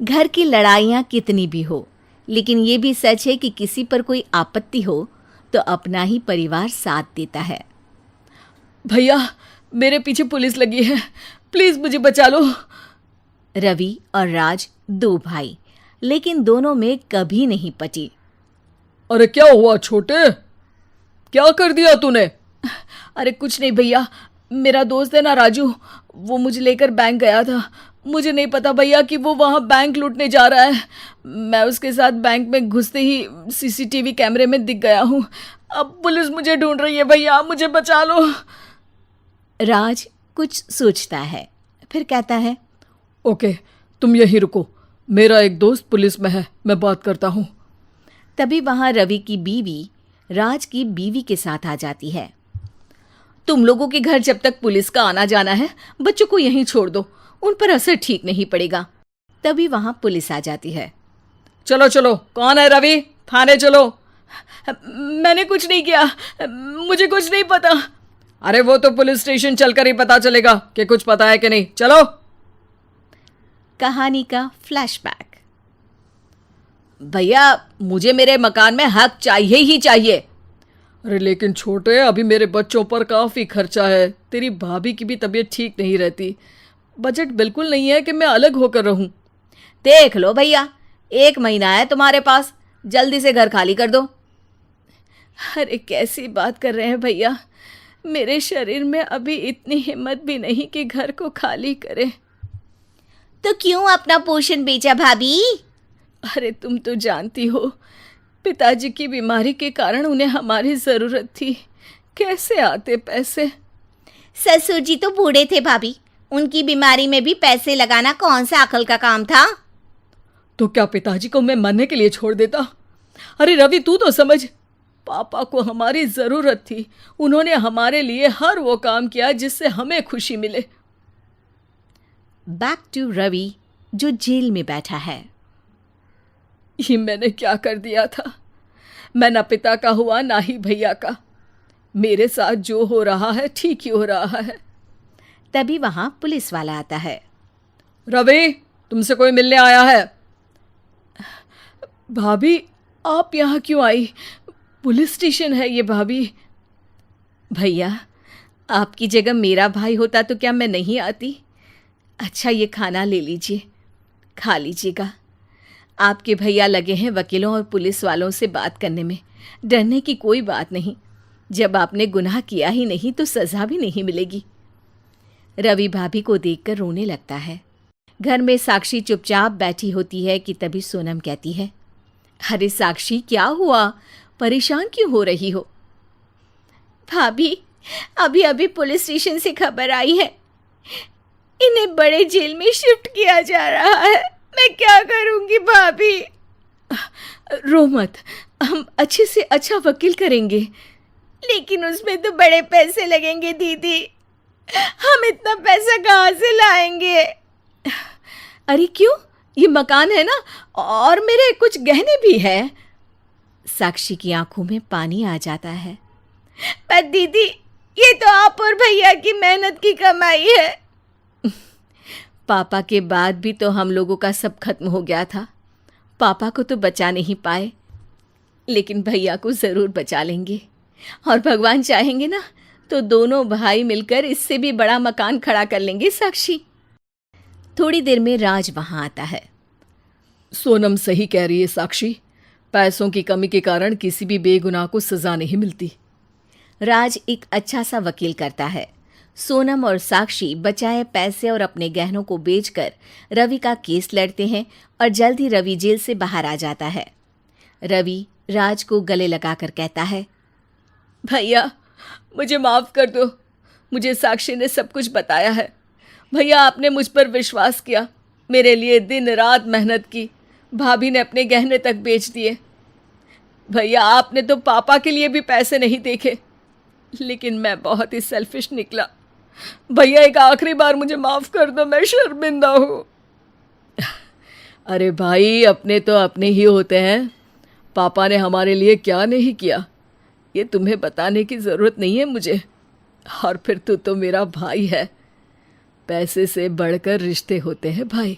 घर की लड़ाइयाँ कितनी भी हो, लेकिन ये भी सच है कि किसी पर कोई आपत्ति हो तो अपना ही परिवार साथ देता है। भैया, मेरे पीछे पुलिस लगी है, प्लीज मुझे बचा लो। रवि और राज दो भाई, लेकिन दोनों में कभी नहीं पटी। अरे क्या हुआ छोटे, क्या कर दिया तूने? अरे कुछ नहीं भैया, मेरा दोस्त है ना राजू, वो मुझे लेकर बैंक गया था। मुझे नहीं पता भैया कि वो वहाँ बैंक लूटने जा रहा है। मैं उसके साथ बैंक में घुसते ही सीसीटीवी कैमरे में दिख गया हूँ। अब पुलिस मुझे ढूंढ रही है भैया, मुझे बचा लो। राज कुछ सोचता है, फिर कहता है, ओके, तुम यहीं रुको, मेरा एक दोस्त पुलिस में है, मैं बात करता हूँ। तभी वहां रवि की बीवी राज की बीवी के साथ आ जाती है। तुम लोगों के घर जब तक पुलिस का आना जाना है, बच्चों को यहीं छोड़ दो, उन पर असर ठीक नहीं पड़ेगा। तभी वहां पुलिस आ जाती है। चलो चलो, कौन है रवि, थाने चलो। मैंने कुछ नहीं किया, मुझे कुछ नहीं पता। अरे वो तो पुलिस स्टेशन चलकर ही पता चलेगा कि कुछ पता है कि नहीं, चलो। कहानी का फ्लैशबैक। भैया, मुझे मेरे मकान में हक चाहिए ही चाहिए। अरे लेकिन छोटे, अभी मेरे बच्चों पर काफ़ी खर्चा है, तेरी भाभी की भी तबीयत ठीक नहीं रहती, बजट बिल्कुल नहीं है कि मैं अलग होकर रहूं। देख लो भैया, 1 महीना है तुम्हारे पास, जल्दी से घर खाली कर दो। अरे कैसी बात कर रहे हैं भैया, मेरे शरीर में अभी इतनी हिम्मत भी नहीं कि घर को खाली करे। तो क्यों अपना पोषण बेचा भाभी? अरे तुम तो जानती हो, पिताजी की बीमारी के कारण उन्हें हमारी ज़रूरत थी, कैसे आते पैसे। ससुर जी तो बूढ़े थे भाभी, उनकी बीमारी में भी पैसे लगाना कौन सा अकल का काम था। तो क्या पिताजी को मैं मरने के लिए छोड़ देता? अरे रवि, तू तो समझ, पापा को हमारी ज़रूरत थी, उन्होंने हमारे लिए हर वो काम किया जिससे हमें खुशी मिले। बैक टू रवि, जो जेल में बैठा है। ये मैंने क्या कर दिया था? मैं ना पिता का हुआ ना ही भैया का। मेरे साथ जो हो रहा है ठीक ही हो रहा है। तभी वहां पुलिस वाला आता है। रवि, तुमसे कोई मिलने आया है। भाभी, आप यहाँ क्यों आई? पुलिस स्टेशन है ये भाभी। भैया, आपकी जगह मेरा भाई होता तो क्या मैं नहीं आती? अच्छा, ये खाना ले लीजिए, खा लीजिएगा। आपके भैया लगे हैं वकीलों और पुलिस वालों से बात करने में, डरने की कोई बात नहीं। जब आपने गुनाह किया ही नहीं तो सज़ा भी नहीं मिलेगी। रवि भाभी को देखकर रोने लगता है। घर में साक्षी चुपचाप बैठी होती है कि तभी सोनम कहती है, अरे साक्षी, क्या हुआ, परेशान क्यों हो रही हो? भाभी, अभी अभी पुलिस स्टेशन से खबर आई है, इन्हें बड़े जेल में शिफ्ट किया जा रहा है। मैं क्या करूंगी भाभी? रो मत, हम अच्छे से अच्छा वकील करेंगे। लेकिन उसमें तो बड़े पैसे लगेंगे दीदी, हम इतना पैसा कहाँ से लाएंगे? अरे क्यों, ये मकान है ना, और मेरे कुछ गहने भी है। साक्षी की आंखों में पानी आ जाता है। पर दीदी, ये तो आप और भैया की मेहनत की कमाई है। पापा के बाद भी तो हम लोगों का सब खत्म हो गया था। पापा को तो बचा नहीं पाए, लेकिन भैया को ज़रूर बचा लेंगे, और भगवान चाहेंगे ना तो दोनों भाई मिलकर इससे भी बड़ा मकान खड़ा कर लेंगे। साक्षी। थोड़ी देर में राज वहां आता है। सोनम सही कह रही है साक्षी, पैसों की कमी के कारण किसी भी बेगुनाह को सज़ा नहीं मिलती। राज एक अच्छा सा वकील करता है। सोनम और साक्षी बचाए पैसे और अपने गहनों को बेचकर रवि का केस लड़ते हैं और जल्द ही रवि जेल से बाहर आ जाता है। रवि राज को गले लगाकर कहता है, भैया मुझे माफ़ कर दो, मुझे साक्षी ने सब कुछ बताया है। भैया, आपने मुझ पर विश्वास किया, मेरे लिए दिन रात मेहनत की, भाभी ने अपने गहने तक बेच दिए। भैया, आपने तो पापा के लिए भी पैसे नहीं देखे, लेकिन मैं बहुत ही सेल्फिश निकला। भैया, एक आखिरी बार मुझे माफ़ कर दो, मैं शर्मिंदा हूँ। अरे भाई, अपने तो अपने ही होते हैं, पापा ने हमारे लिए क्या नहीं किया ये तुम्हें बताने की ज़रूरत नहीं है मुझे। और फिर तू तो मेरा भाई है, पैसे से बढ़कर रिश्ते होते हैं भाई।